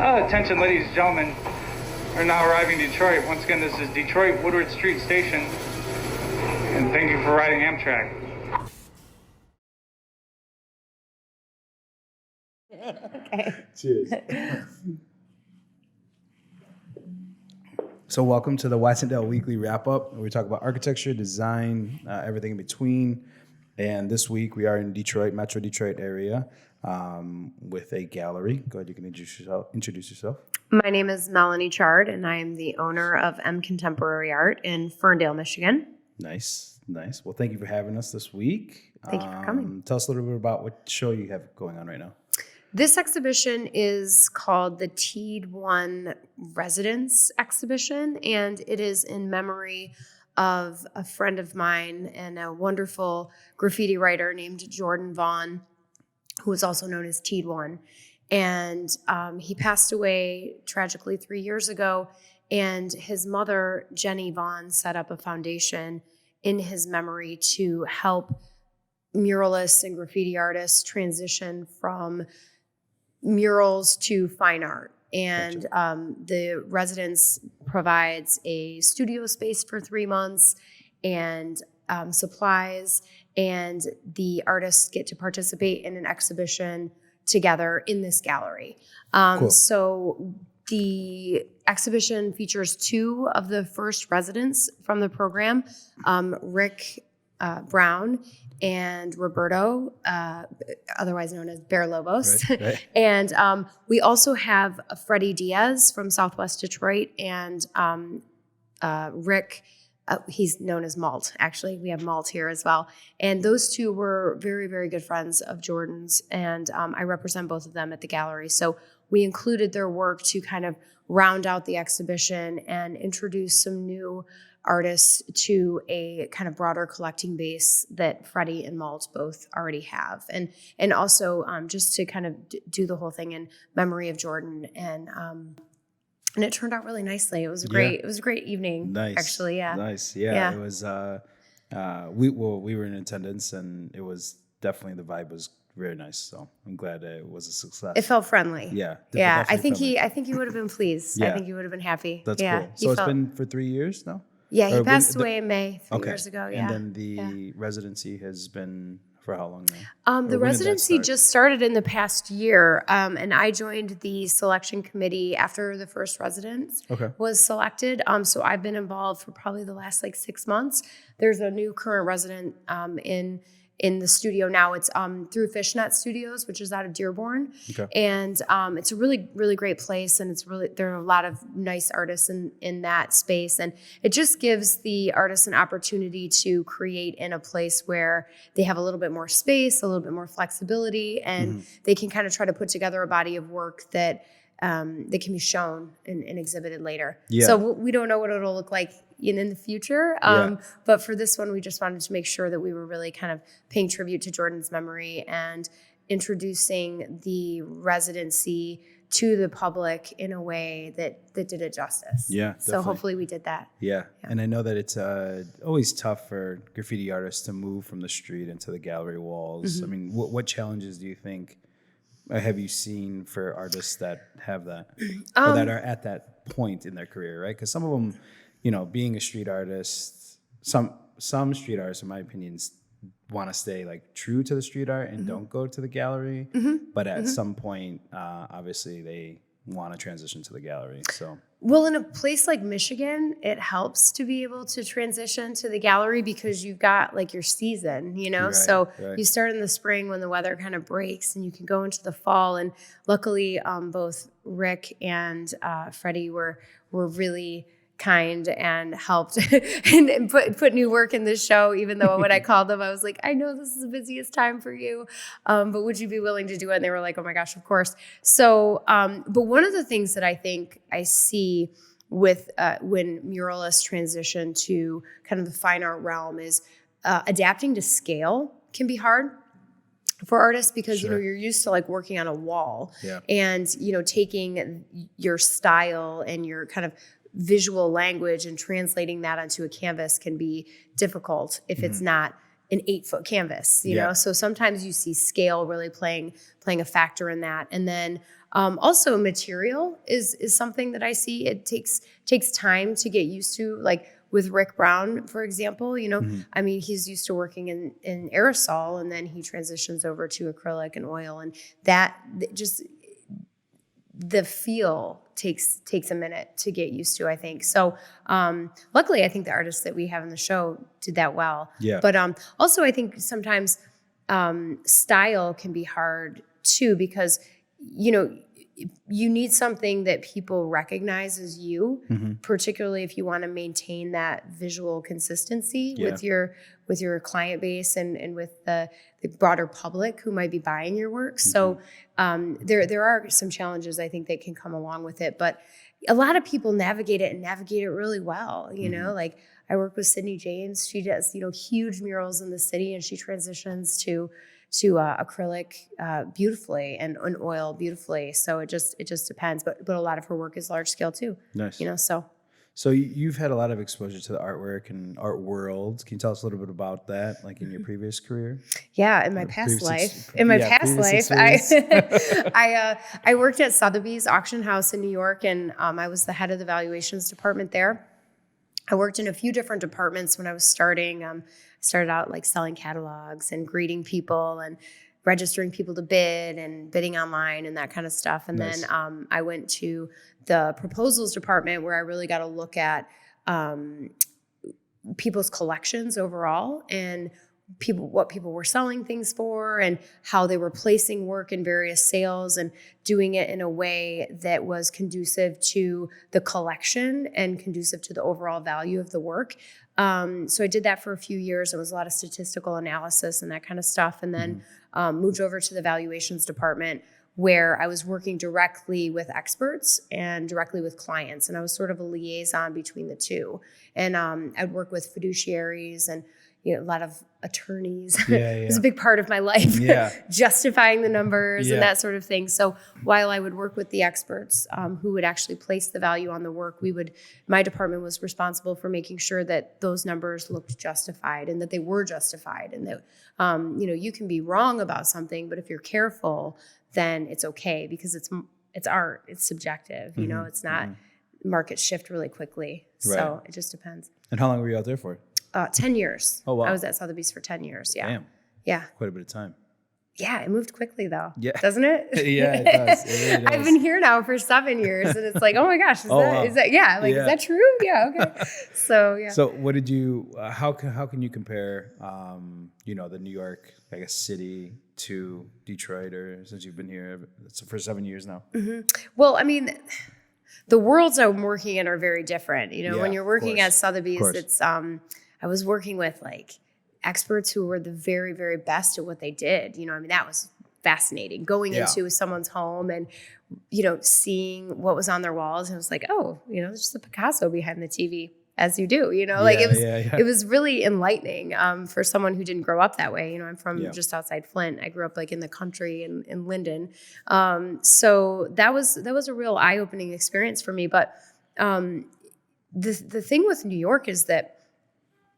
Attention, ladies and gentlemen. We're now arriving in Detroit. Once again, this is Detroit Woodward Street Station. And thank you for riding Amtrak. Okay. Cheers. So welcome to the Watsondale Weekly Wrap-Up, where we talk about architecture, design, everything in between. And this week we are in Detroit, Metro Detroit area, with a gallery. Go ahead, you can introduce yourself. My name is Melannie Chard, and I am the owner of M Contemporary Art in Ferndale, Michigan. Nice. Well, thank you for having us this week. Thank you for coming. Tell us a little bit about what show you have going on right now. This exhibition is called the Teed 1 Residence Exhibition, and it is in memory of a friend of mine and a wonderful graffiti writer named Jordan Vaughn, who is also known as Teed 1. And he passed away tragically 3 years ago, and his mother, Jenny Vaughn, set up a foundation in his memory to help muralists and graffiti artists transition from murals to fine art. And the residence provides a studio space for 3 months and supplies, and the artists get to participate in an exhibition together in this gallery. Cool. So the exhibition features 2 of the first residents from the program, Rick Brown and Roberto, otherwise known as Bear Lobos. Right. And we also have Freddie Diaz from Southwest Detroit and Rick, he's known as Malt, actually. We have Malt here as well. And those 2 were very, very good friends of Jordan's, and I represent both of them at the gallery. So we included their work to kind of round out the exhibition and introduce some new artists to a kind of broader collecting base that Freddie and Malt both already have. And also just to kind of do the whole thing in memory of Jordan. And it turned out really nicely. It was a great evening. Nice. Actually, yeah. Nice. Yeah. It was we were in attendance, and it was definitely, the vibe was very nice. So I'm glad it was a success. It felt friendly. Yeah. I think he would have been pleased. Yeah. I think he would have been happy. That's cool. So it's been for 3 years now? Yeah, he passed away in May 3 years ago. Yeah. And then the residency has been for how long now? The residency just started in the past year, and I joined the selection committee after the first resident was selected. So I've been involved for probably the last 6 months. There's a new current resident in the studio now. It's through Fishnet Studios, which is out of Dearborn. Okay. And it's a really, really great place, and there are a lot of nice artists in that space. And it just gives the artists an opportunity to create in a place where they have a little bit more space, a little bit more flexibility, and they can kind of try to put together a body of work that can be shown and exhibited later. Yeah. So we don't know what it'll look like in the future. But for this one, we just wanted to make sure that we were really kind of paying tribute to Jordan's memory and introducing the residency to the public in a way that did it justice. Yeah, so definitely. hopefully we did that. Yeah. And I know that it's always tough for graffiti artists to move from the street into the gallery walls. I mean, what challenges do you think have you seen for artists that have that, or that are at that point in their career, right? Because some of them, being a street artist, some street artists, in my opinion, want to stay true to the street art and don't go to the gallery. But at some point, obviously, they want to transition to the gallery. So, well, in a place like Michigan, it helps to be able to transition to the gallery because you've got your season, Right, so you start in the spring when the weather kind of breaks, and you can go into the fall. And luckily, both Rick and Freddie were really kind and helped and put new work in the show, even though when I called them, I was like, I know this is the busiest time for you, but would you be willing to do it? And they were like, oh my gosh, of course. So, but one of the things that I think I see with when muralists transition to kind of the fine art realm is adapting to scale can be hard for artists because you're used to working on a wall and taking your style and your kind of visual language and translating that onto a canvas can be difficult if it's not an 8-foot canvas, you know? So sometimes you see scale really playing a factor in that. And then Also, material is something that I see. It takes time to get used to. Like with Rick Brown, for example, I mean, he's used to working in aerosol, and then he transitions over to acrylic and oil, and that just the feel takes a minute to get used to, I think. So luckily, I think the artists that we have in the show did that well. Yeah. But also, I think sometimes style can be hard too, because you need something that people recognize as you, particularly if you want to maintain that visual consistency with your client base and with the broader public who might be buying your work. So there are some challenges, I think, that can come along with it, but a lot of people navigate it really well. Like I work with Sydney James. She does huge murals in the city, and she transitions to acrylic beautifully and oil beautifully. So it just depends. But a lot of her work is large scale too. Nice. So you've had a lot of exposure to the artwork and art world. Can you tell us a little bit about that, like in your previous career? Yeah, in my past life. I worked at Sotheby's Auction House in New York, and I was the head of the valuations department there. I worked in a few different departments when I was starting. I started out like selling catalogs and greeting people and registering people to bid and bidding online and that kind of stuff. And Nice. Then I went to the proposals department, where I really got to look at people's collections overall and what people were selling things for and how they were placing work in various sales and doing it in a way that was conducive to the collection and conducive to the overall value of the work. So I did that for a few years. It was a lot of statistical analysis and that kind of stuff. And then moved over to the valuations department, where I was working directly with experts and directly with clients. And I was sort of a liaison between the two. And I'd work with fiduciaries and a lot of attorneys. It was a big part of my life, justifying the numbers and that sort of thing. So while I would work with the experts who would actually place the value on the work, my department was responsible for making sure that those numbers looked justified and that they were justified, and that you can be wrong about something, but if you're careful, then it's okay, because it's art, it's subjective. It's not markets shift really quickly, so it just depends. And how long were you out there for? 10 years. Oh, wow. I was at Sotheby's for 10 years. Yeah. Damn. Yeah. Quite a bit of time. Yeah. It moved quickly though. Yeah. Doesn't it? Yeah, it does. It really does. I've been here now for 7 years, and it's like, oh my gosh, is that, is that true? Yeah. Okay. So, yeah. So what did you, how can you compare, the New York, I guess, city to Detroit, or since you've been here for 7 years now? Mm-hmm. Well, I mean, the worlds I'm working in are very different. When you're working at Sotheby's, it's, I was working with like experts who were the very, very best at what they did. That was fascinating. Going into someone's home and, seeing what was on their walls. And it was like, oh, there's just a Picasso behind the TV, as you do, it was really enlightening for someone who didn't grow up that way. I'm from just outside Flint. I grew up like in the country in Linden. So that was a real eye-opening experience for me. But the thing with New York is that,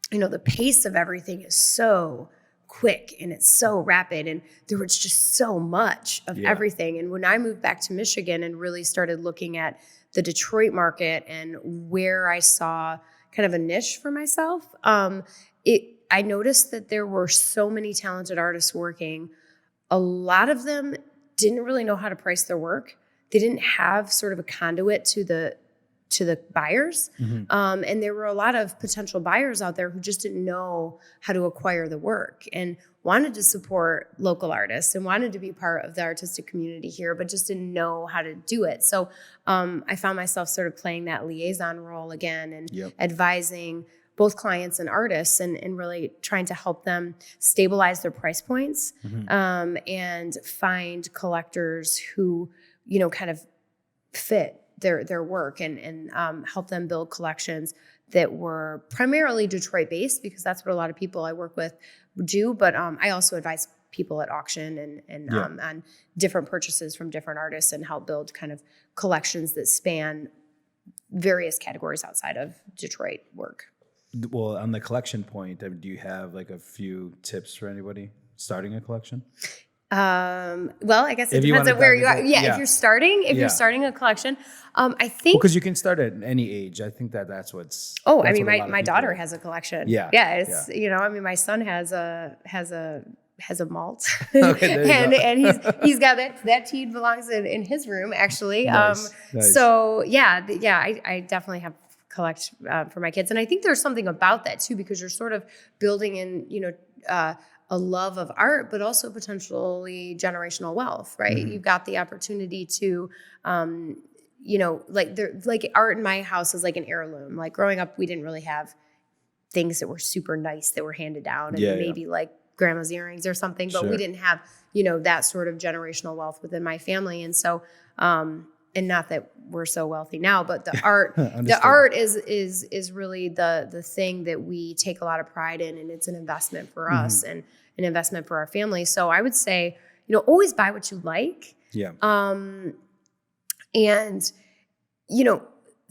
the pace of everything is so quick and it's so rapid, and there was just so much of everything. And when I moved back to Michigan and really started looking at the Detroit market and where I saw kind of a niche for myself, I noticed that there were so many talented artists working. A lot of them didn't really know how to price their work. They didn't have sort of a conduit to the buyers. And there were a lot of potential buyers out there who just didn't know how to acquire the work and wanted to support local artists and wanted to be part of the artistic community here, but just didn't know how to do it. So I found myself sort of playing that liaison role again and advising both clients and artists and really trying to help them stabilize their price points and find collectors who, kind of fit their work and help them build collections that were primarily Detroit based, because that's what a lot of people I work with do. But I also advise people at auction and on different purchases from different artists and help build kind of collections that span various categories outside of Detroit work. Well, on the collection point, do you have like a few tips for anybody starting a collection? Well, I guess it If you depends wanna on where dive you are. into- Yeah, yeah. if you're starting a collection, I think. Because you can start at any age. I think that's what's. Oh, I that's mean, what a lot of my people- daughter has a collection. Yeah, Yeah, it's I mean, my son has a malt, Okay, there you and go. and he's got that tea belongs in his room actually. Nice. So I definitely have collect for my kids, and I think there's something about that too, because you're sort of building in a love of art, but also potentially generational wealth, right? Mm-hmm. You've got the opportunity to, like art in my house is like an heirloom. Like growing up, we didn't really have things that were super nice that were handed down, and maybe like grandma's earrings or something, but we didn't have, that sort of generational wealth within my family. And so, and not that we're so wealthy now, but the art, is really the thing that we take a lot of pride in, and it's an investment for us and an investment for our family. So I would say, always buy what you like. Yeah. And,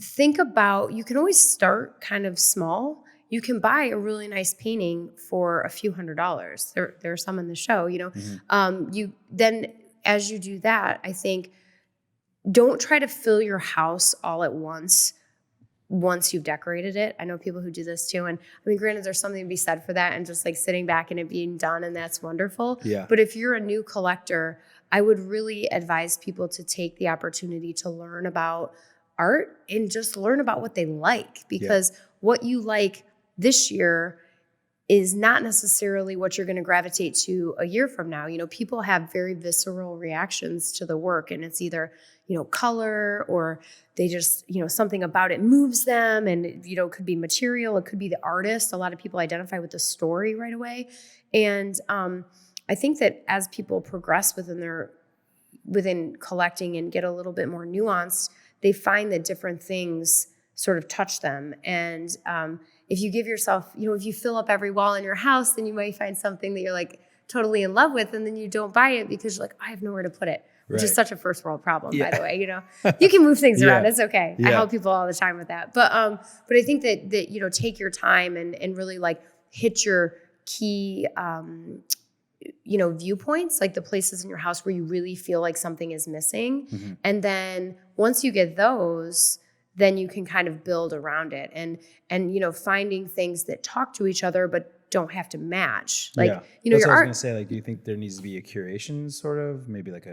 think about, you can always start kind of small. You can buy a really nice painting for a few $100s. There are some in the show, you then as you do that, I think, don't try to fill your house all at once you've decorated it. I know people who do this too. And I mean, granted, there's something to be said for that and just like sitting back and it being done, and that's wonderful. Yeah. But if you're a new collector, I would really advise people to take the opportunity to learn about art and just learn about what they like, because what you like this year is not necessarily what you're going to gravitate to a year from now. People have very visceral reactions to the work, and it's either, color, or they just, something about it moves them, and, it could be material, it could be the artist. A lot of people identify with the story right away. And I think that as people progress within collecting and get a little bit more nuanced, they find that different things sort of touch them. And if you give yourself, if you fill up every wall in your house, then you might find something that you're like totally in love with, and then you don't buy it because you're like, I have nowhere to put it, which is such a first world problem, by the way. You can move things around. It's okay. I help people all the time with that. But I think that take your time and really like hit your key viewpoints, like the places in your house where you really feel like something is missing. Mm-hmm. And then once you get those, then you can kind of build around it and finding things that talk to each other but don't have to match. Like, That's your what I was art. gonna say. Like, do you think there needs to be a curation, sort of, maybe like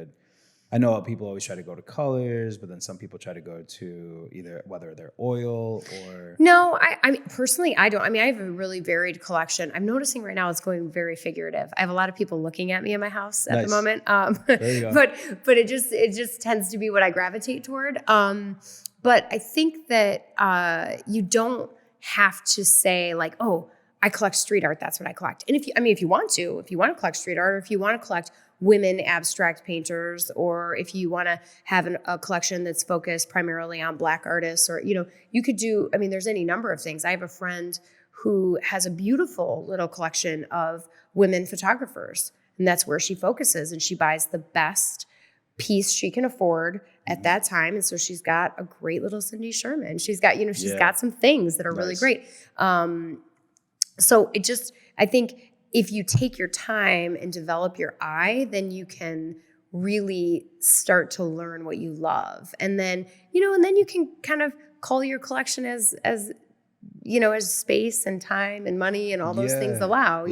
I know people always try to go to colors, but then some people try to go to either whether they're oil or. No, I mean, personally, I don't. I mean, I have a really varied collection. I'm noticing right now it's going very figurative. I have a lot of people looking at me in my house at the moment. There you go. But it just tends to be what I gravitate toward. But I think that you don't have to say like, oh, I collect street art, that's what I collect. And if you want to collect street art, or if you want to collect women abstract painters, or if you want to have a collection that's focused primarily on Black artists, or, you could do, there's any number of things. I have a friend who has a beautiful little collection of women photographers, and that's where she focuses, and she buys the best piece she can afford at that time. And so she's got a great little Cindy Sherman. She's got, got some things that are really great. So I think if you take your time and develop your eye, then you can really start to learn what you love. And then, and then you can kind of call your collection as space and time and money and all those things allow.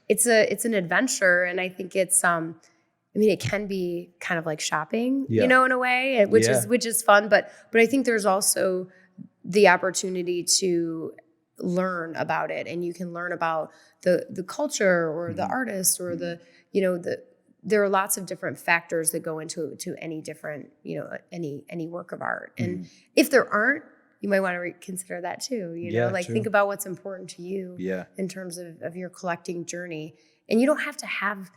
It's an adventure. And I think it's, it can be kind of like shopping, in a way, which is fun. But I think there's also the opportunity to learn about it, and you can learn about the culture or the artist or there are lots of different factors that go into any different, any work of art. And if there aren't, you might want to consider that too, think about what's important to you in terms of your collecting journey. And you don't have to have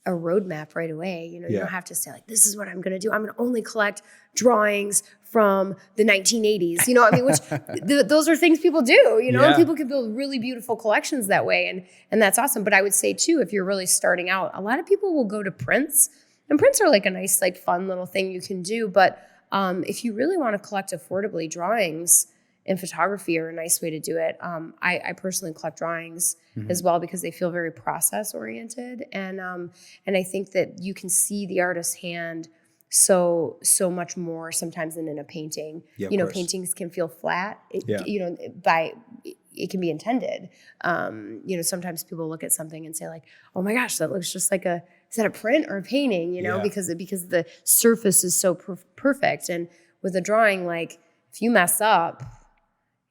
a roadmap right away. You don't have to say like, this is what I'm going to do. I'm going to only collect drawings from the 1980s, which those are things people do, and people can build really beautiful collections that way. And that's awesome. But I would say too, if you're really starting out, a lot of people will go to prints, and prints are like a nice, like fun little thing you can do. But if you really want to collect affordably drawings and photography are a nice way to do it. I personally collect drawings as well because they feel very process oriented. And I think that you can see the artist's hand so much more sometimes than in a painting. Yeah, paintings can feel flat. It can be intended. Sometimes people look at something and say like, oh my gosh, that looks just like is that a print or a painting? Because the surface is so perfect. And with a drawing, like if you mess up,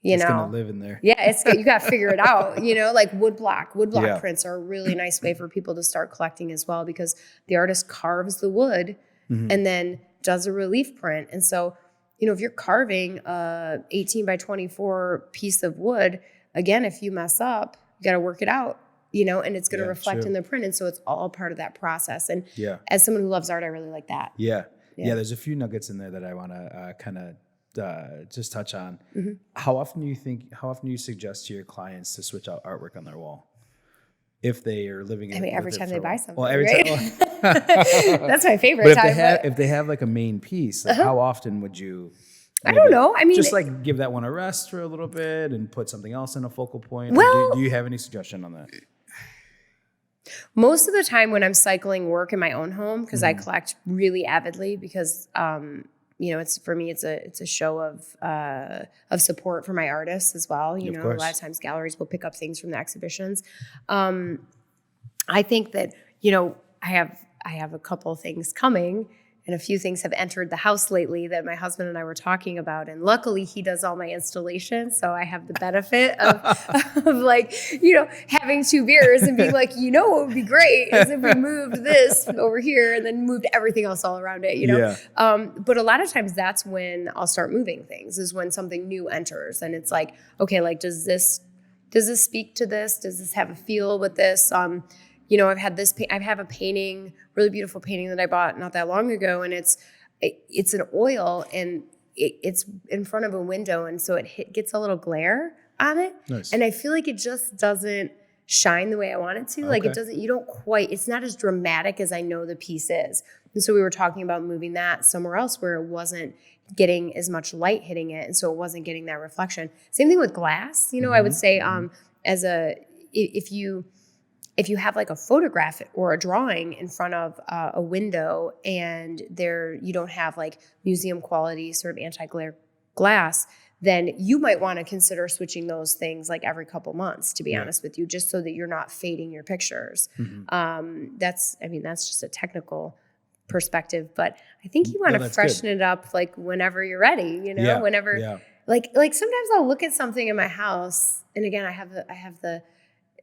it's gonna live in there. Yeah, you got to figure it out. Like woodblock prints are a really nice way for people to start collecting as well, because the artist carves the wood and then does a relief print. And so, if you're carving a 18 by 24 piece of wood, again, if you mess up, you got to work it out. And it's going to reflect in the print. And so it's all part of that process. And as someone who loves art, I really like that. Yeah. There's a few nuggets in there that I want to kind of just touch on. How often do you suggest to your clients to switch out artwork on their wall if they are living in every time they buy something? Well, every right? time. That's my favorite But time. if they have like a main piece, like how often would you? I don't know. I mean, just like give that one a rest for a little bit and put something else in a focal point. Well, do you have any suggestion on that? Most of the time when I'm cycling work in my own home, because I collect really avidly, because it's for me it's a show of support for my artists as well. A lot of times galleries will pick up things from the exhibitions. I think that I have a couple thof things coming. And a few things have entered the house lately that my husband and I were talking about. And luckily he does all my installations. So I have the benefit of having 2 beers and being like, what would be great is if we moved this over here and then moved everything else all around it, But a lot of times that's when I'll start moving things, is when something new enters. And it's like, okay, like, does this speak to this? Does this have a feel with this? I have a painting, really beautiful painting that I bought not that long ago, and it's an oil, and it's in front of a window, and so it gets a little glare on it. Nice. And I feel like it just doesn't shine the way I want it to. Like it's not as dramatic as I know the piece is. And so we were talking about moving that somewhere else where it wasn't getting as much light hitting it, and so it wasn't getting that reflection. Same thing with glass. I would say if you have like a photograph or a drawing in front of a window and you don't have like museum quality sort of anti-glare glass, then you might want to consider switching those things like every couple months, to be honest with you, just so that you're not fading your pictures. That's just a technical perspective, but I think you want to freshen it up like whenever you're ready, like sometimes I'll look at something in my house, and again,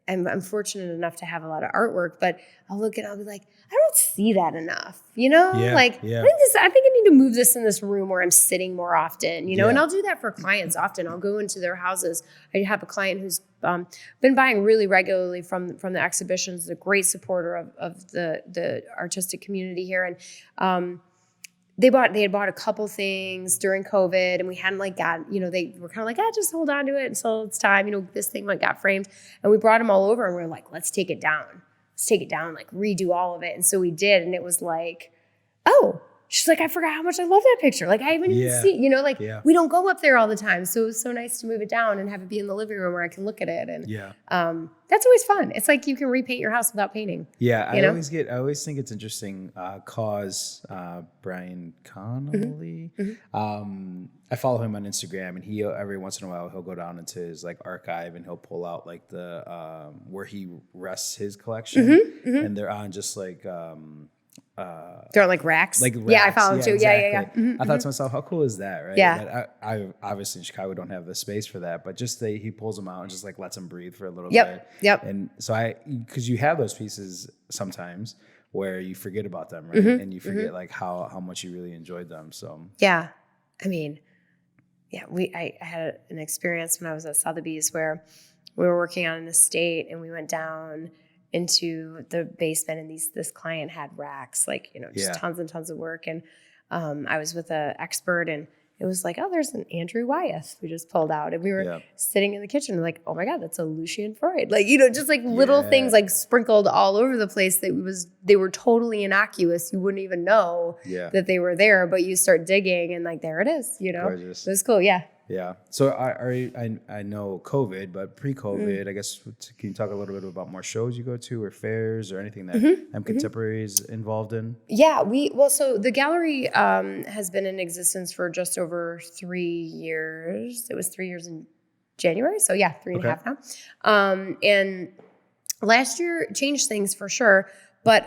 I'm fortunate enough to have a lot of artwork, but I'll look and I'll be like, I don't see that enough, I think I need to move this in this room where I'm sitting more often, and I'll do that for clients often. I'll go into their houses. I have a client who's been buying really regularly from the exhibitions, a great supporter of the artistic community here. And they had bought a couple things during COVID, and we hadn't they were kind of like, just hold on to it until it's time. This thing got framed, and we brought them all over, and we were like, let's take it down, like redo all of it. And so we did, and it was like, oh, she's like, I forgot how much I love that picture. Like I haven't even seen, we don't go up there all the time. So it was so nice to move it down and have it be in the living room where I can look at it. And that's always fun. It's like you can repaint your house without painting. Yeah, I always think it's interesting. Brian Connolly. I follow him on Instagram, and he every once in a while he'll go down into his like archive and he'll pull out like the where he rests his collection, and they're on just like. They're on like racks. Yeah, I follow them too. Exactly. Yeah. I thought to myself, how cool is that, right? Yeah. But I obviously in Chicago don't have the space for that, but just he pulls them out and just like lets them breathe for a little bit. Yep. And so because you have those pieces sometimes where you forget about them, right? And you forget like how much you really enjoyed them. So yeah, I had an experience when I was at Sotheby's where we were working on an estate, and we went down into the basement, and this client had racks, tons and tons of work. And I was with an expert, and it was like, oh, there's an Andrew Wyeth we just pulled out. And we were sitting in the kitchen like, oh my God, that's a Lucian Freud. Like, just like little things like sprinkled all over the place they were totally innocuous. You wouldn't even know that they were there, but you start digging and like, there it is, Gorgeous. It was cool. Yeah. Yeah. So I know COVID, but pre-COVID, I guess, can you talk a little bit about more shows you go to or fairs or anything that Contemporary is involved in? Yeah, so the gallery has been in existence for just over 3 years. It was 3 years in January. So yeah, three and a half now. And last year changed things for sure. But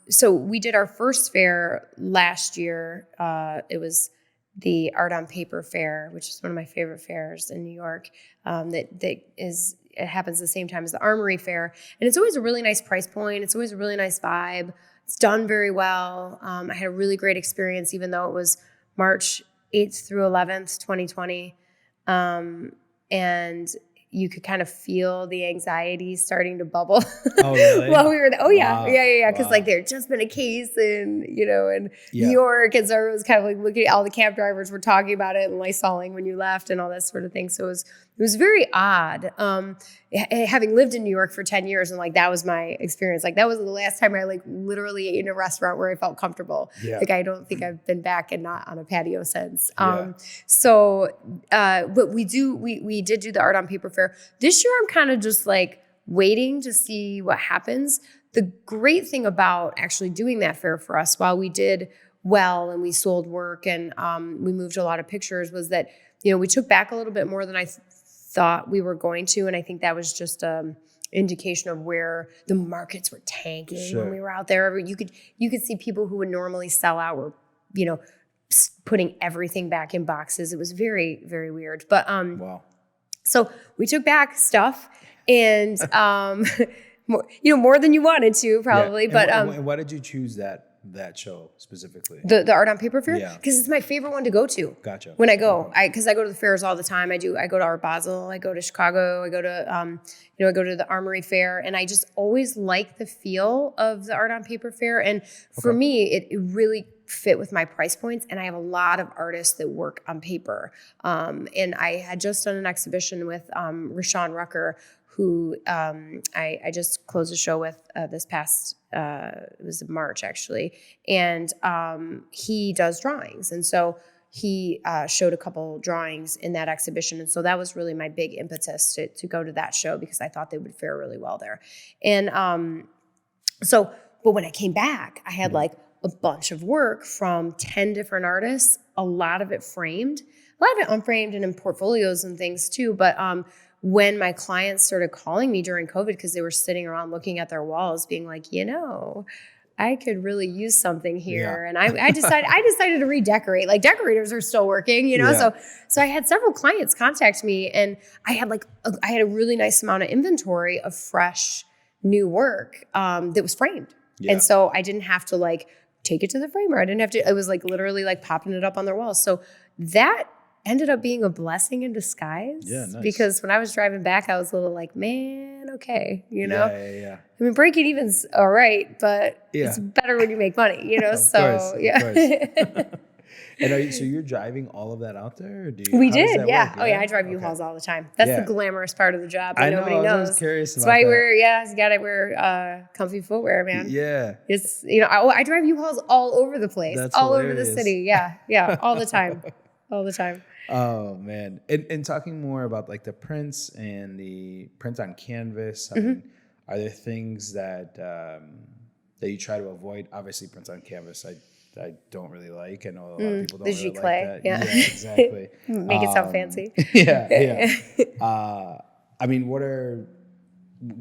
so we did our first fair last year. It was the Art on Paper Fair, which is one of my favorite fairs in New York. It happens the same time as the Armory Fair. And it's always a really nice price point. It's always a really nice vibe. It's done very well. I had a really great experience, even though it was March 8th through 11th, 2020. And you could kind of feel the anxiety starting to bubble. Oh, really? While we were there. Oh, yeah. Wow. Yeah. Because Wow. like there had just been a case in Yeah. New York. And so everyone was kind of like looking at all the cab drivers were talking about it and Lysoling when you left and all that sort of thing. So it was very odd. Having lived in New York for 10 years and like that was my experience. Like that was the last time I like literally ate in a restaurant where I felt comfortable. Yeah. Like I don't think I've been back and not on a patio since. Yeah. But we did do the Art on Paper Fair. This year I'm kind of just like waiting to see what happens. The great thing about actually doing that fair for us, while we did well and we sold work and we moved a lot of pictures, was that, we took back a little bit more than I thought we were going to. And I think that was just indication of where the markets were tanking when we were out there. You could see people who would normally sell out were, putting everything back in boxes. It was very, very weird. But Wow. So we took back stuff and more than you wanted to probably. Yeah. But And why did you choose that show specifically? the Art on Paper Fair? Yeah. Because it's my favorite one to go to. Gotcha. When I go, because I go to the fairs all the time. I go to Art Basel, I go to Chicago, I go to I go to the Armory Fair, and I just always like the feel of the Art on Paper Fair. And for me, it really fit with my price points. And I have a lot of artists that work on paper. And I had just done an exhibition with Rashawn Rucker, who I just closed a show with this past, it was in March actually. And he does drawings. And so he showed a couple drawings in that exhibition. And so that was really my big impetus to go to that show because I thought they would fare really well there. And but when I came back, I had like a bunch of work from 10 different artists, a lot of it framed, a lot of it unframed and in portfolios and things too. But when my clients started calling me during COVID, because they were sitting around looking at their walls being like, I could really use something here. Yeah. And I decided to redecorate. Like decorators are still working, So I had several clients contact me and I had a really nice amount of inventory of fresh new work that was framed. Yeah. And so I didn't have to like take it to the framer. I didn't have to, it was like literally like popping it up on their walls. So that ended up being a blessing in disguise. Yeah, nice. Because when I was driving back, I was a little like, man, okay, Yeah. I mean, breaking even's all right, but it's better when you make money, Of so course. And so you're driving all of that out there? Or We how does did, that yeah. work? Oh yeah, I drive U-Hauls all the time. That's the glamorous part of the job that nobody I was knows. always curious That's about why that. you gotta wear comfy footwear, man. Yeah. It's I drive U-Hauls all over the place, That's all hilarious. over the city. Yeah, all the time, all the time. Oh man. And talking more about like the prints and the print on canvas, I mean, are there things that that you try to avoid? Obviously prints on canvas I don't really like. I know a lot of people don't really Giclée, like that. yeah. Exactly. Make it sound fancy. Yeah. I mean,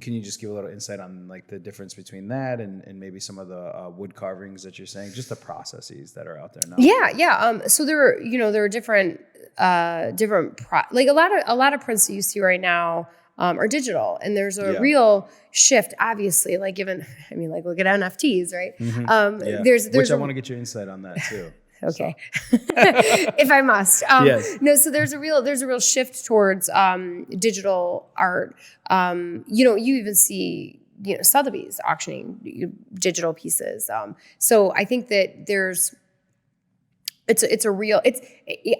can you just give a little insight on like the difference between that and maybe some of the wood carvings that you're saying, just the processes that are out there now? Yeah. So there are different like a lot of prints that you see right now are digital, and there's a real shift, obviously. Like look at NFTs, right? Yeah. Which I want to get your insight on that too. Okay. If I must. Yes. No, so there's a real shift towards digital art. You even see, Sotheby's auctioning digital pieces. So I think that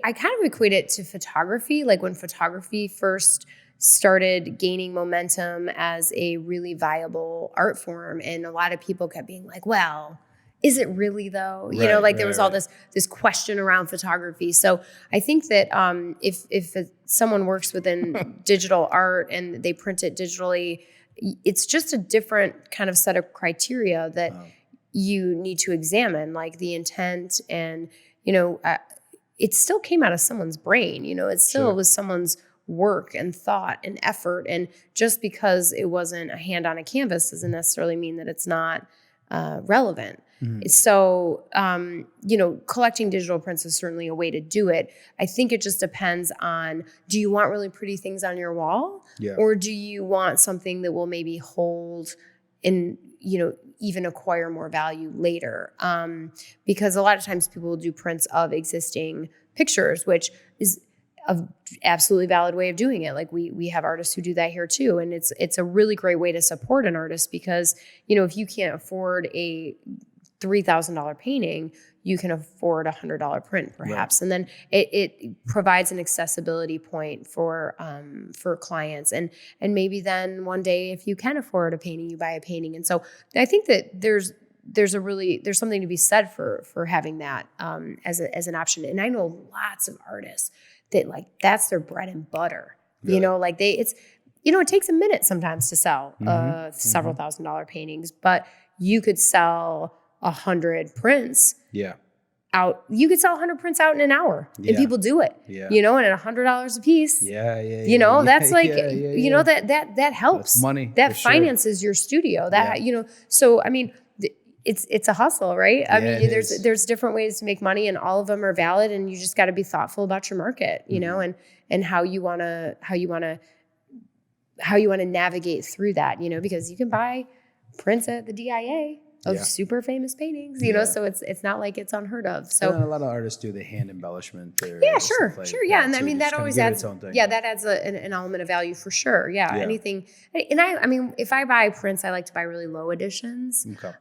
I kind of equate it to photography. Like when photography first started gaining momentum as a really viable art form, and a lot of people kept being like, well, is it really though? You Right, know, like there right, was all right. this question around photography. So I think that if someone works within digital art and they print it digitally, it's just a different kind of set of criteria that you need to examine, like the intent and, it still came out of someone's brain, it still was someone's work and thought and effort. And just because it wasn't a hand on a canvas doesn't necessarily mean that it's not relevant. So, collecting digital prints is certainly a way to do it. I think it just depends on, do you want really pretty things on your wall? Yeah. Or do you want something that will maybe hold and, even acquire more value later? Because a lot of times people will do prints of existing pictures, which is a absolutely valid way of doing it. Like we have artists who do that here too. And it's a really great way to support an artist because, if you can't afford a $3,000 painting, you can afford a $100 print perhaps. Right. And then it provides an accessibility point for clients. And maybe then one day, if you can afford a painting, you buy a painting. And so I think that there's something to be said for having that as an option. And I know lots of artists that that's their bread and butter. Really? It takes a minute sometimes to sell several $1,000 paintings, but you could sell 100 prints out. You could sell 100 prints out in an hour and people do it, and at $100 a piece. That's that helps. That's money. That finances your studio. So, I mean, it's a hustle, right? I mean, there's different ways to make money and all of them are valid, and you just got to be thoughtful about your market, and how you want to navigate through that, because you can buy prints at the DIA of super famous paintings, so it's not like it's unheard of. So a lot of artists do the hand embellishment there. Sure. Yeah. And I mean, that always adds, that adds an element of value for sure. Yeah. Anything. And I mean, if I buy prints, I like to buy really low editions. Okay.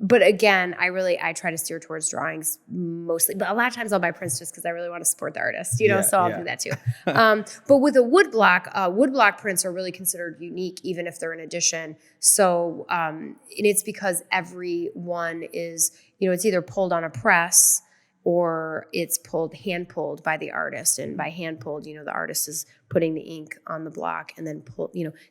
But again, I try to steer towards drawings mostly, but a lot of times I'll buy prints just because I really want to support the artist, so I'll do that too. But with a woodblock prints are really considered unique, even if they're an edition. So, and it's because every one is, it's either pulled on a press or it's hand pulled by the artist. And by hand pulled, the artist is putting the ink on the block and then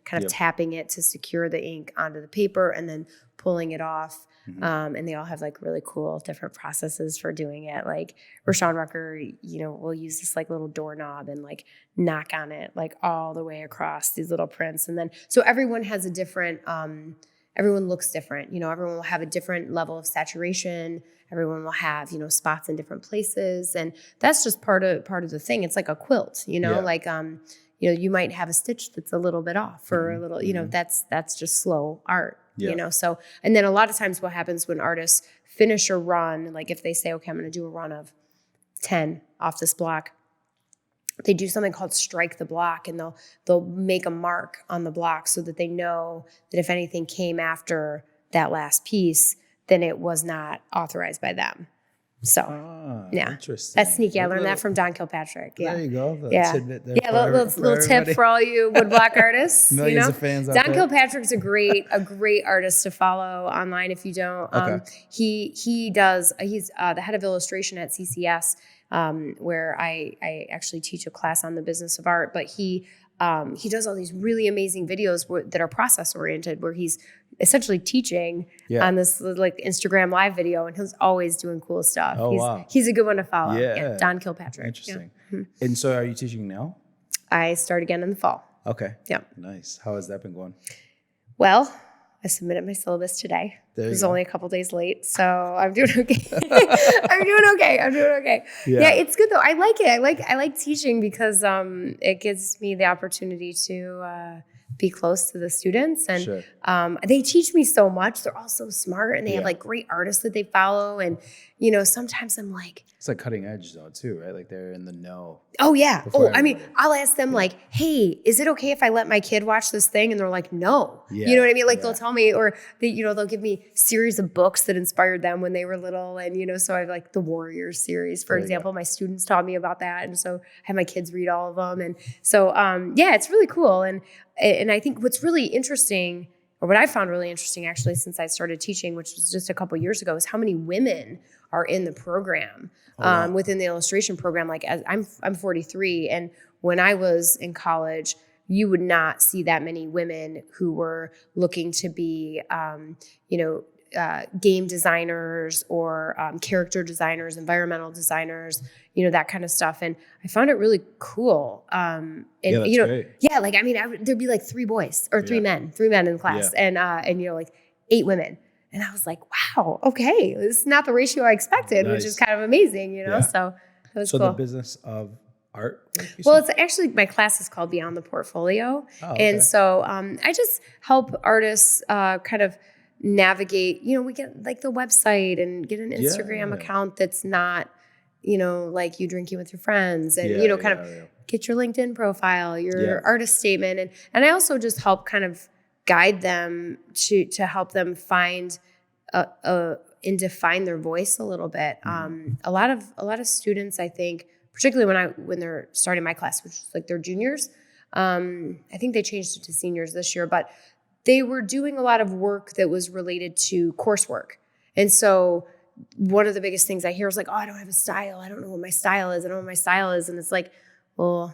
kind of tapping it to secure the ink onto the paper and then pulling it off. And they all have really cool different processes for doing it. Like Rashawn Rucker, will use this little doorknob and knock on it all the way across these little prints. And then, so everyone has a different, everyone looks different. Everyone will have a different level of saturation. Everyone will have, spots in different places. And that's just part of the thing. It's like a quilt, you might have a stitch that's a little bit off or a little, that's just slow art. So, and then a lot of times what happens when artists finish a run, if they say, okay, I'm going to do a run of 10 off this block, they do something called strike the block, and they'll make a mark on the block so that they know that if anything came after that last piece, then it was not authorized by them. So, interesting. That's sneaky. I learned that from Don Kilpatrick. Yeah. There you go. Little tip for all you woodblock artists. Millions of fans out Don there. Kilpatrick's a great artist to follow online if you don't. He's the head of illustration at CCS, where I actually teach a class on the business of art. But he does all these really amazing videos that are process oriented, where he's essentially teaching on this Instagram live video, and he's always doing cool stuff. He's a good one to follow. Yeah, Don Kilpatrick. Interesting. And so, are you teaching now? I start again in the fall. Okay. Yeah. Nice. How has that been going? Well, I submitted my syllabus today. It was only a couple days late, so I'm doing okay. I'm doing okay. Yeah, it's good though. I like it. I like teaching because it gives me the opportunity to be close to the students, and they teach me so much. They're all so smart, and they have great artists that they follow, and sometimes I'm like, it's cutting edge though too, right? They're in the know. Oh yeah. I mean, I'll ask them hey, is it okay if I let my kid watch this thing? And they're like, no. Yeah. You know what I mean? They'll tell me, or they'll give me series of books that inspired them when they were little, and so I have the Warriors series, for example. My students taught me about that, and so I have my kids read all of them, and so it's really cool. And I think what's really interesting or what I found really interesting actually since I started teaching, which was just a couple years ago, is how many women are in the program, within the illustration program. Like I'm 43, and when I was in college, you would not see that many women who were looking to be, game designers or character designers, environmental designers, that kind of stuff. And I found it really cool. And that's great. like, I mean, there'd be like 3 boys or 3 men in class, and like 8 women. And I was like, wow, okay, this is not the ratio I expected, which is kind of amazing, so that was cool. So the business of art? Well, it's actually, my class is called Beyond the Portfolio. Oh, okay. And so I just help artists kind of navigate, we get like the website and get an Instagram account that's not, like you drinking with your friends, and, get your LinkedIn profile, your artist statement. And I also just help kind of guide them to help them find and define their voice a little bit. A lot of students, I think, particularly when they're starting my class, which is like they're juniors. I think they changed it to seniors this year, but they were doing a lot of work that was related to coursework. And so one of the biggest things I hear is like, oh, I don't have a style. I don't know what my style is. I don't know what my style is. And it's like, well,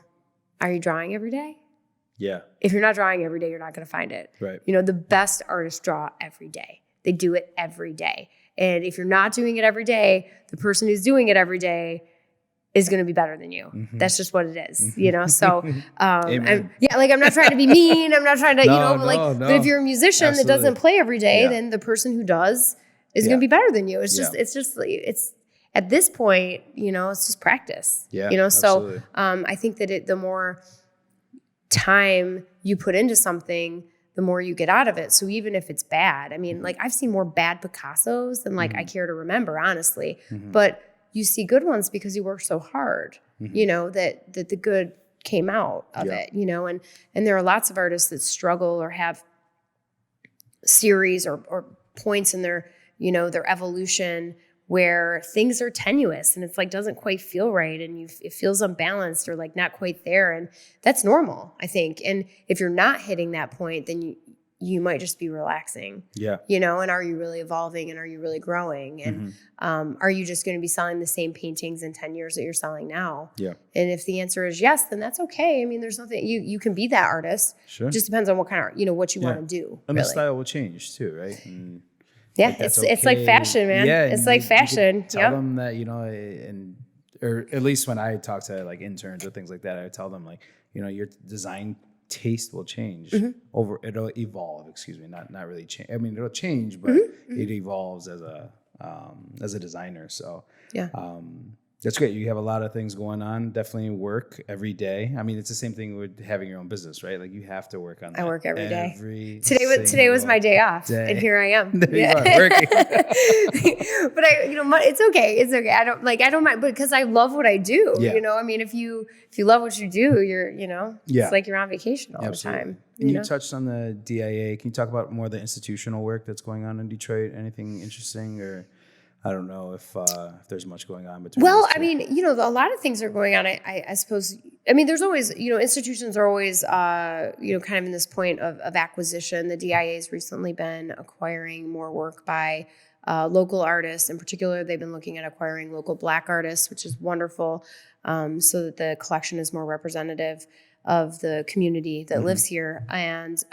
are you drawing every day? Yeah. If you're not drawing every day, you're not going to find it. Right. The best artists draw every day. They do it every day. And if you're not doing it every day, the person who's doing it every day is going to be better than you. Mm-hmm. That's just what it is, So, I'm not trying to be mean. I'm not trying to, but if you're a musician that doesn't play every day, then the person who does is going to be better than you. It's it's at this point, it's just practice, So, I think that the more time you put into something, the more you get out of it. So even if it's bad, I mean, like I've seen more bad Picassos than I care to remember, honestly, but you see good ones because you work so hard, that the good came out of it, and there are lots of artists that struggle or have series or points in their, their evolution where things are tenuous and it's like doesn't quite feel right, and it feels unbalanced or like not quite there, and that's normal, I think. And if you're not hitting that point, then you might just be relaxing. Yeah. And are you really evolving, and are you really growing, and are you just going to be selling the same paintings in 10 years that you're selling now? Yeah. And if the answer is yes, then that's okay. I mean, there's nothing, you can be that artist. Sure. It just depends on what kind of, what you want to do. And the style will change too, right? And it's like fashion, man. Yeah, it's like fashion. You tell them that, or at least when I talk to like interns or things like that, I tell them like, your design taste will change it'll evolve, not really change. I mean, it'll change, but it evolves as a designer. So that's great. You have a lot of things going on. Definitely work every day. I mean, it's the same thing with having your own business, right? Like you have to work on that. I work every day. Today was my day off, and here I am. There you are, working. But it's okay. It's okay. I don't mind, because I love what I do. Yeah. I mean, if you love what you do, you're, it's like you're on vacation all the time. And you touched on the DIA. Can you talk about more of the institutional work that's going on in Detroit? Anything interesting, or I don't know if there's much going on between. Well, I mean, a lot of things are going on. I suppose. I mean, there's always, institutions are always, kind of in this point of acquisition. The DIA has recently been acquiring more work by local artists. In particular, they've been looking at acquiring local Black artists, which is wonderful, so that the collection is more representative of the community that lives here. And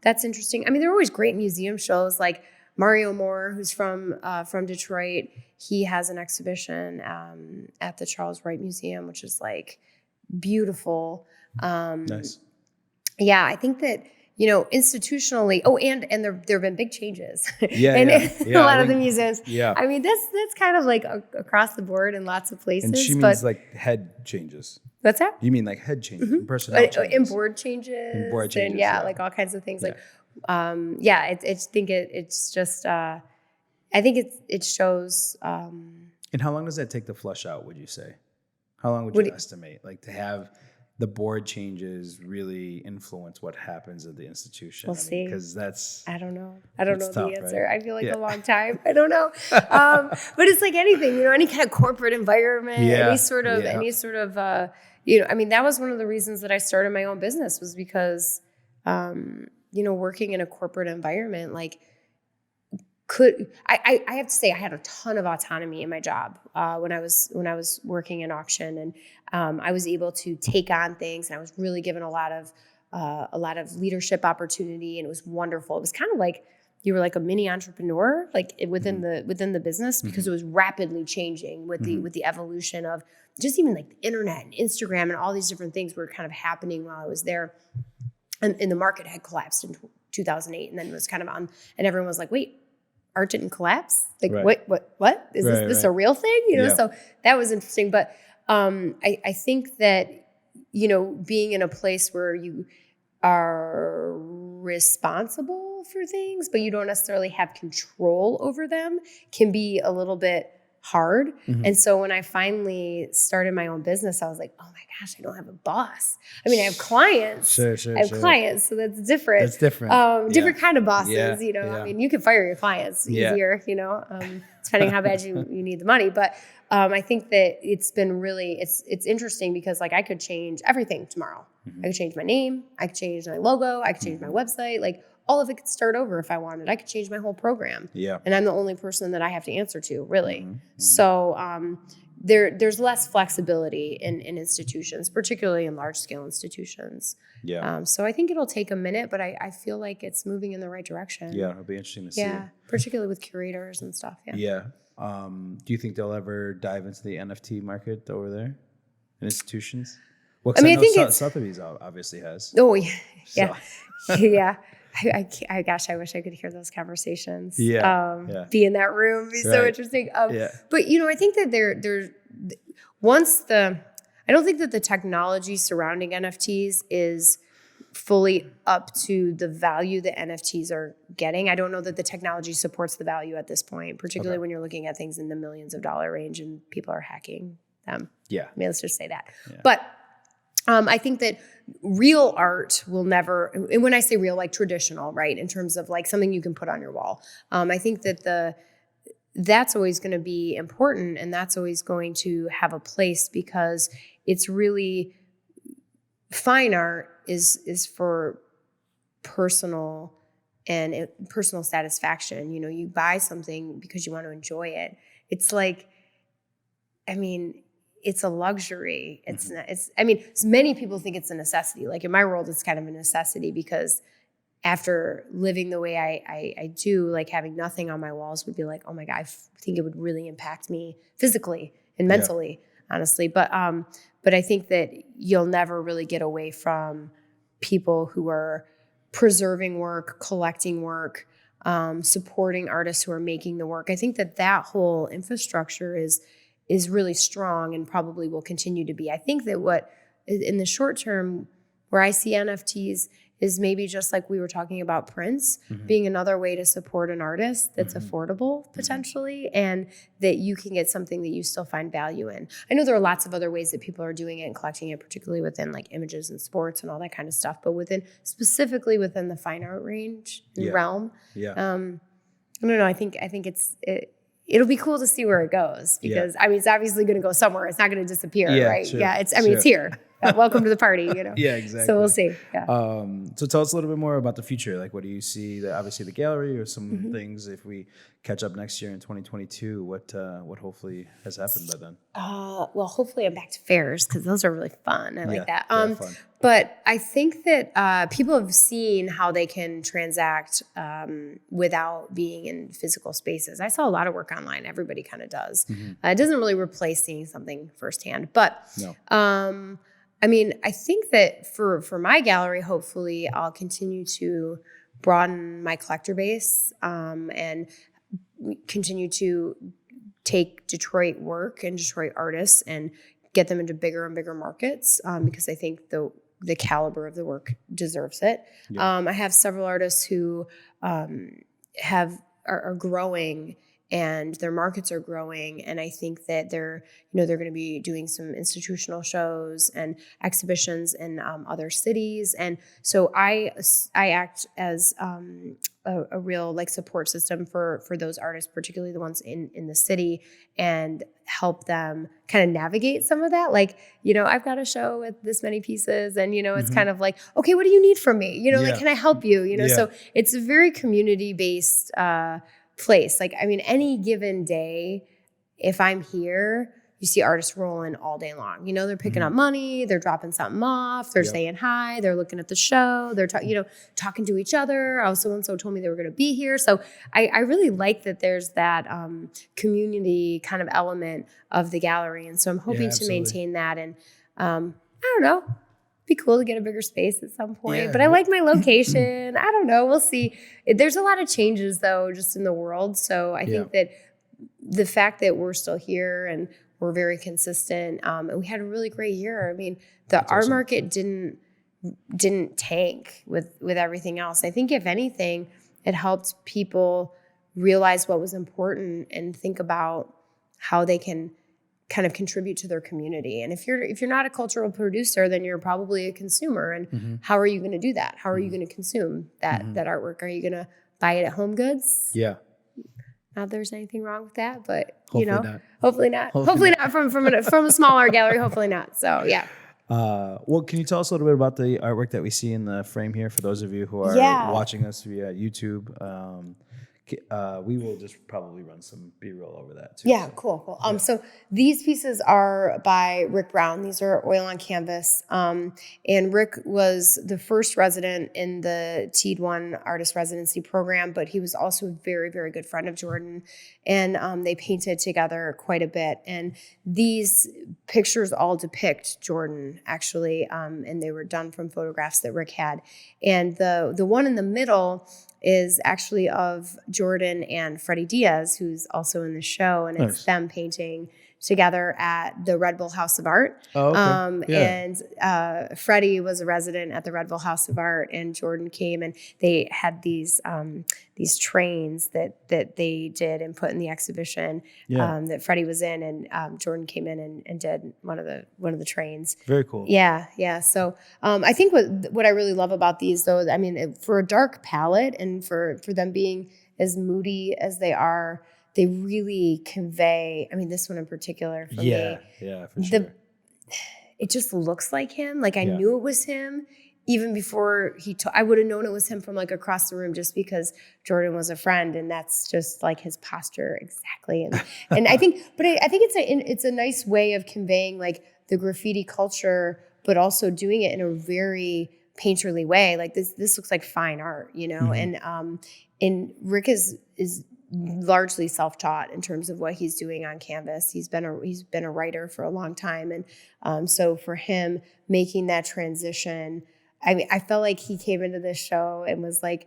that's interesting. I mean, there are always great museum shows, like Mario Moore, who's from Detroit. He has an exhibition at the Charles Wright Museum, which is like beautiful. Nice. Yeah, I think that, institutionally. Oh, and there have been big changes. Yeah, in a lot of the museums. Yeah. I mean, that's kind of like across the board in lots of places. And she means like head changes. What's that? You mean like head changes, personnel changes, and board changes, and like all kinds of things. Yeah. Like, it's just. I think it shows. And how long does that take to flush out? Would you say? How long would you estimate, like, to have the board changes really influence what happens at the institution? We'll see. Because I don't know. I don't know tough, the answer. Right? I feel like a long time. I don't know. But it's like anything, any kind of corporate environment, any sort of, I mean, that was one of the reasons that I started my own business, was because, working in a corporate environment, like I have to say I had a ton of autonomy in my job when I was working in auction, and I was able to take on things, and I was really given a lot of leadership opportunity, and it was wonderful. It was kind of like you were like a mini entrepreneur, like within the business, because it was rapidly changing with the evolution of just even like the internet and Instagram and all these different things were kind of happening while I was there, and the market had collapsed in 2008, and then it was kind of on, and everyone was like, wait. Art didn't collapse? Like, what? Is this a real thing? So that was interesting. But I think that, being in a place where you are responsible for things, but you don't necessarily have control over them can be a little bit hard. And so when I finally started my own business, I was like, oh my gosh, I don't have a boss. I mean, I have clients. Sure. I have clients, so that's different. That's different. Different kind of bosses, I mean, you can fire your clients easier, depending how bad you need the money. But I think that it's been really, it's interesting because like I could change everything tomorrow. I could change my name. I could change my logo. I could change my website. Like all of it could start over if I wanted. I could change my whole program. Yeah. And I'm the only person that I have to answer to, really. So there's less flexibility in institutions, particularly in large scale institutions. Yeah. So I think it'll take a minute, but I feel like it's moving in the right direction. Yeah, it'll be interesting to see. Yeah, particularly with curators and stuff. Yeah. Do you think they'll ever dive into the NFT market over there in institutions? Well, I think Sotheby's obviously has. Oh yeah, yeah. Gosh, I wish I could hear those conversations. Be in that room, be so interesting. But I think that there's I don't think that the technology surrounding NFTs is fully up to the value that NFTs are getting. I don't know that the technology supports the value at this point, particularly when you're looking at things in the millions of dollar range and people are hacking them. Yeah. I mean, let's just say that. Yeah. But I think that real art will never, and when I say real, like traditional, right, in terms of like something you can put on your wall, I think that that's always going to be important, and that's always going to have a place because it's really, fine art is for personal and personal satisfaction. You buy something because you want to enjoy it. It's like, I mean, it's a luxury. It's not, many people think it's a necessity. Like in my world, it's kind of a necessity because after living the way I do, like having nothing on my walls would be like, oh my God, I think it would really impact me physically and mentally, honestly. But I think that you'll never really get away from people who are preserving work, collecting work, supporting artists who are making the work. I think that whole infrastructure is really strong and probably will continue to be. I think that what in the short term where I see NFTs is maybe just like we were talking about prints being another way to support an artist that's affordable potentially, and that you can get something that you still find value in. I know there are lots of other ways that people are doing it and collecting it, particularly within like images and sports and all that kind of stuff, but specifically within the fine art range and realm. I don't know. I think it'll be cool to see where it goes because it's obviously going to go somewhere. It's not going to disappear, right? True. Yeah, it's here. Welcome to the party, Yeah, exactly. So we'll see. Yeah. So tell us a little bit more about the future. Like, what do you see? Obviously, the gallery or some things. If we catch up next year in 2022, what hopefully has happened by then? Well, hopefully I'm back to fairs because those are really fun. I like that. Fun. But I think that people have seen how they can transact without being in physical spaces. I saw a lot of work online. Everybody kind of does. It doesn't really replace seeing something firsthand, but I think that for my gallery, hopefully I'll continue to broaden my collector base and continue to take Detroit work and Detroit artists and get them into bigger and bigger markets because I think the caliber of the work deserves it. I have several artists who are growing and their markets are growing. And I think that they're going to be doing some institutional shows and exhibitions in other cities. And so I act as a real like support system for those artists, particularly the ones in the city, and help them kind of navigate some of that. Like, I've got a show with this many pieces, and, it's kind of like, okay, what do you need from me? Like, can I help you? So it's a very community-based place. Like, I mean, any given day, if I'm here, you see artists rolling all day long. They're picking up money, they're dropping something off, they're saying hi, they're looking at the show, they're talking to each other. Oh, so-and-so told me they were going to be here. So I really like that there's that community kind of element of the gallery. And so I'm hoping to maintain that. And I don't know, it'd be cool to get a bigger space at some point. But I like my location. I don't know. We'll see. There's a lot of changes, though, just in the world. So I think that the fact that we're still here and we're very consistent, and we had a really great year. I mean, the art market didn't tank with everything else. I think if anything, it helped people realize what was important and think about how they can kind of contribute to their community. And if you're not a cultural producer, then you're probably a consumer. And how are you going to do that? How are you going to consume that artwork? Are you going to buy it at Home Goods? Yeah. Not that there's anything wrong with that, but hopefully not. Hopefully not from a small art gallery. Hopefully not. So yeah. Well, can you tell us a little bit about the artwork that we see in the frame here for those of you who are watching us via YouTube? We will just probably run some B-roll over that too. Yeah, cool. So these pieces are by Rick Brown. These are oil on canvas. And Rick was the first resident in the TEED 1 artist residency program, but he was also a very, very good friend of Jordan. And they painted together quite a bit. And these pictures all depict Jordan, actually, and they were done from photographs that Rick had. And the one in the middle is actually of Jordan and Freddie Diaz, who's also in the show, and it's them painting together at the Red Bull House of Art. Oh, okay. And Freddie was a resident at the Red Bull House of Art, and Jordan came, and they had these trains that they did and put in the exhibition that Freddie was in, and Jordan came in and did one of the trains. Very cool. Yeah. So I think what I really love about these, though, I mean, for a dark palette and for them being as moody as they are, they really convey, I mean, this one in particular for me. Yeah, for sure. It just looks like him. Like I knew it was him even before I would have known it was him from like across the room, just because Jordan was a friend, and that's just like his posture exactly. And I think it's a nice way of conveying like the graffiti culture, but also doing it in a very painterly way. Like this looks like fine art, and Rick is largely self-taught in terms of what he's doing on canvas. He's been a writer for a long time, and so for him making that transition, I mean, I felt like he came into this show and was like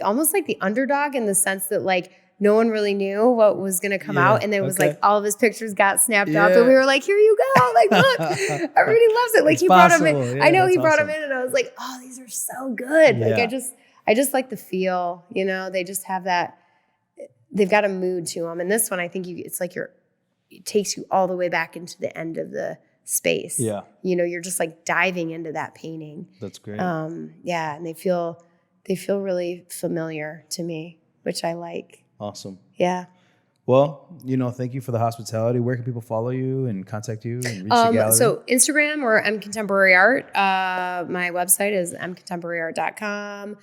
almost like the underdog, in the sense that like no one really knew what was going to come out, and then it was like all of his pictures got snapped up, and we were like, "Here you go! Like, look, everybody loves it!" Like he brought him in. I know he brought him in, and I was like, "Oh, these are so good!" Like I just like the feel. They just have that. They've got a mood to them, and this one I think it's like it takes you all the way back into the end of the space. Yeah, you're just like diving into that painting. That's great. And they feel really familiar to me, which I like. Awesome. Yeah. Well, thank you for the hospitality. Where can people follow you and contact you and reach the gallery? So Instagram or M Contemporary Art. My website is mcontemporaryart.com.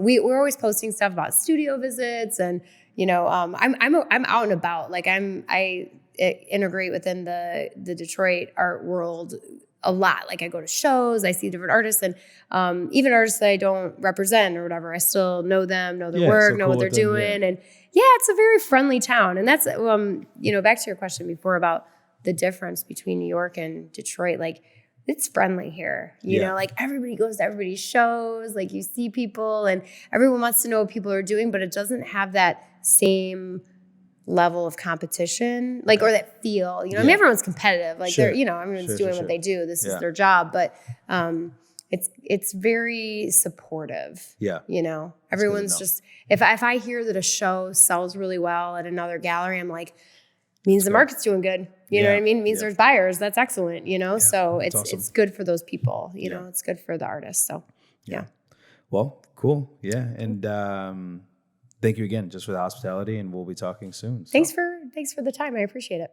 We're always posting stuff about studio visits, and I'm out and about. Like I integrate within the Detroit art world a lot. Like I go to shows, I see different artists, and even artists that I don't represent or whatever, I still know them, know their work, know what they're doing. And it's a very friendly town. And that's, back to your question before about the difference between New York and Detroit, like it's friendly here, you know, like everybody goes to everybody's shows, like you see people and everyone wants to know what people are doing, but it doesn't have that same level of competition, like, or that feel, I mean, everyone's competitive, like they're, everyone's doing what they do. This is their job, but it's very supportive. Yeah. You know, That's good to everyone's know. just, if I hear that a show sells really well at another gallery, I'm like, means the market's doing good. You know what I mean? Means there's buyers. That's excellent. You know, so that's it's awesome. it's good for those people. You know, it's good for the artists. So yeah. Well, cool. Yeah. And thank you again just for the hospitality, and we'll be talking soon. So. Thanks for the time. I appreciate it.